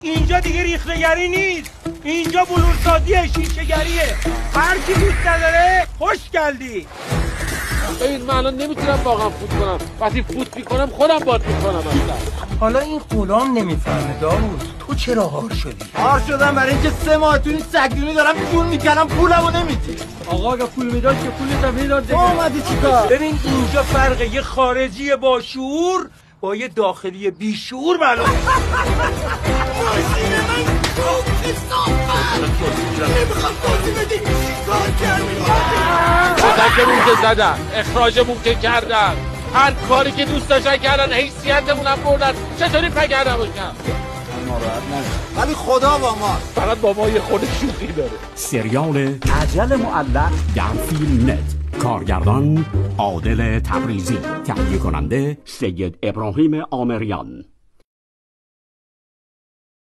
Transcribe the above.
اینجا دیگه ریخته‌گری نیست، اینجا بلورسازیه، شیشه‌گریه. هر کی دوست نداره خوش گلدی. ببین من الان نمیتونم واقعا فوت کنم، وقتی فوت میکنم خودم باد میکنم اصلا. حالا این غلام نمیفهمه داوود تو چرا هار شدی؟ هار شدم برای اینکه 3 ماه تو این سگدونی دارم جون میکنم پولمو نمیدی. آقا اگه پول میداد که پولت هم میداد. اومدی چیکار؟ ببین اینجا فرق یه خارجی با شعور با یه داخلی بیشعور معلومه. ماشین من نمیخوام توضیح بدی چیکار کردی؟ کتکمون که زدن، اخراجمون که کردن، هر کاری که دوست داشتن کردن، حیثیتمون هم بردن، چطوری پگر نباشم؟ ولی خدا با ما فقط با ما یه خود شوخی داره. سریال عجل معلق در فیلم نت، کارگردان عادل تبریزی، تهیه کننده سید ابراهیم آمریان.